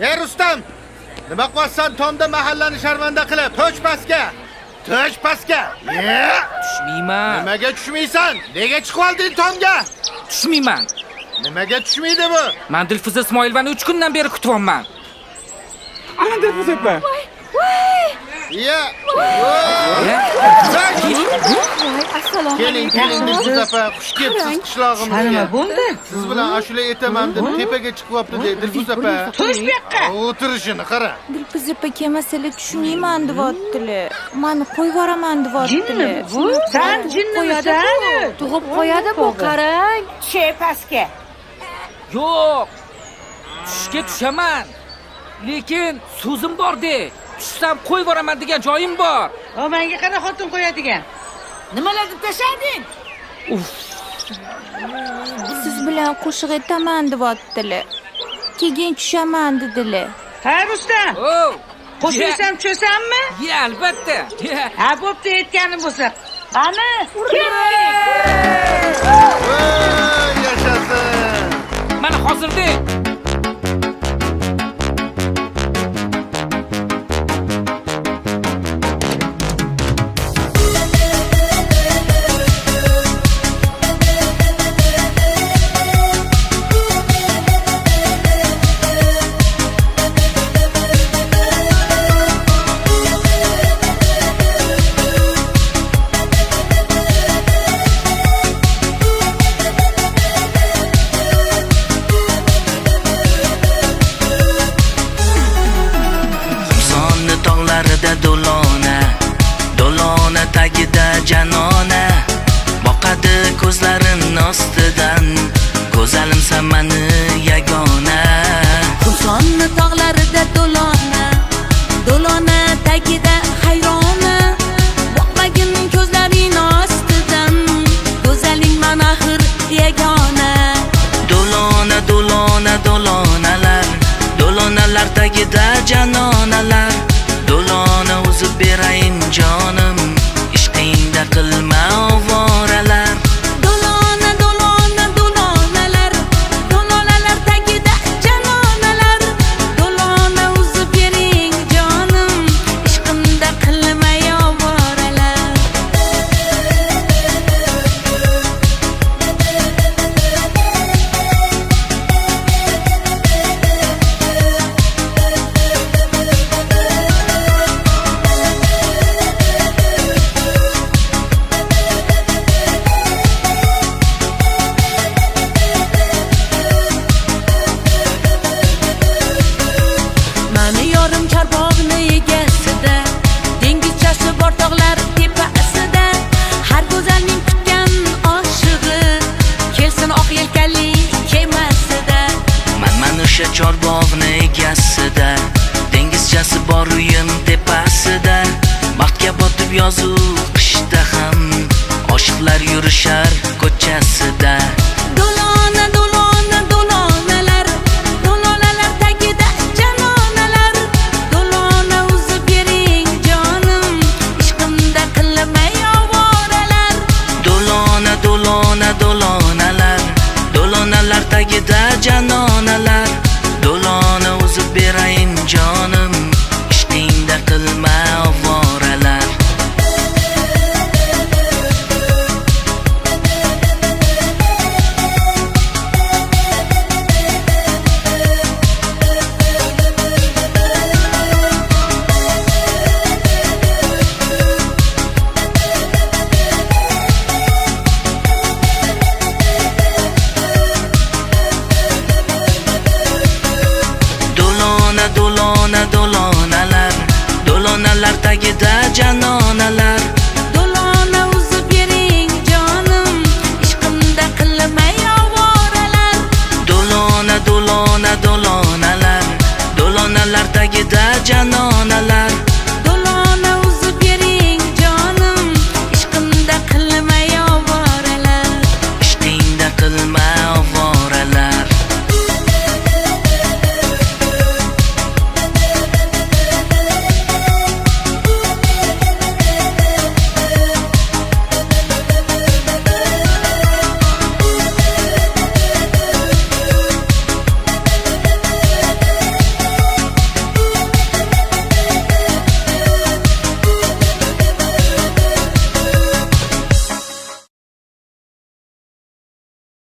Ey Rustam, nima qilyapsan tomda mahallani sharmanda qilib? To'ch pastga. To'ch pastga. Tushmayman. Nimaga tushmaysan? Nega chiqib olding tomga? Tushmayman. Nimaga tushmaydi bu? Men Dilfuza Ismoilovani 3 kundan beri kutyapman. Ana Dilfuza opa. Ya. Assalomu Keling, Dilfuza opa, xush kelibsiz qishlog'imizga. Nima bo'ldi? Siz bilan ashula aytaman deb tepaga chiqyapti deydi Dilfuza opa. To'sh bu yoqqa. O'tirishini qara. Dilfuza opa kelmasalar tushunmayman deyaptilar. Meni qo'yib yuboraman deyaptilar. Sen jinnimisan? Tug'ib qo'yadi bu, qarang. Pastga. Yo'q. Tushga tushaman. Lekin so'zim bor-de. Tushsam qo'yib yuboraman degan joyim bor. O menga qara xotin qo'yadigan. Nimalarni tashlading? Siz bilan qo'shiq aytaman deyaptilar. Keyin tushaman dedilar. Ha Rustam. Qo'shilsam cho'sammi? Ya, albatta. Ha bo'pti, aytganim bo'lsa. Qani? Yashasın. Mana hozirda do'lona tagida janona boqadi ko'zlarin ostidan go'zalimsan mani yagona Qumsonni tog'larida do'lona tagida hayrona boqmagin ko'zlaring ostidan go'zaling mana axir yagona do'lonalar tagida janonalar do'lona uzib berayin jonim ishqingda qilma ovoralar do'lonalar tagida janonalar do'lona uzib bering jonim ishqimda qilmay ovoralar Mani yorim charbog'ni egasida dengizchasi bor tog'lar tepasida har go'zalning kutgan oshig'i kelsin oq yelkali kemasida man o'sha chorbog'ni egasida dengizchasi bor uyim tepasida baxtga botib yozuv qishda ham oshiqlar yurishar ko'chasida do'lonalar tagida janonalar do'lona uzib bering jonim ishqimda qilmay ovoralar do'lonalar tagida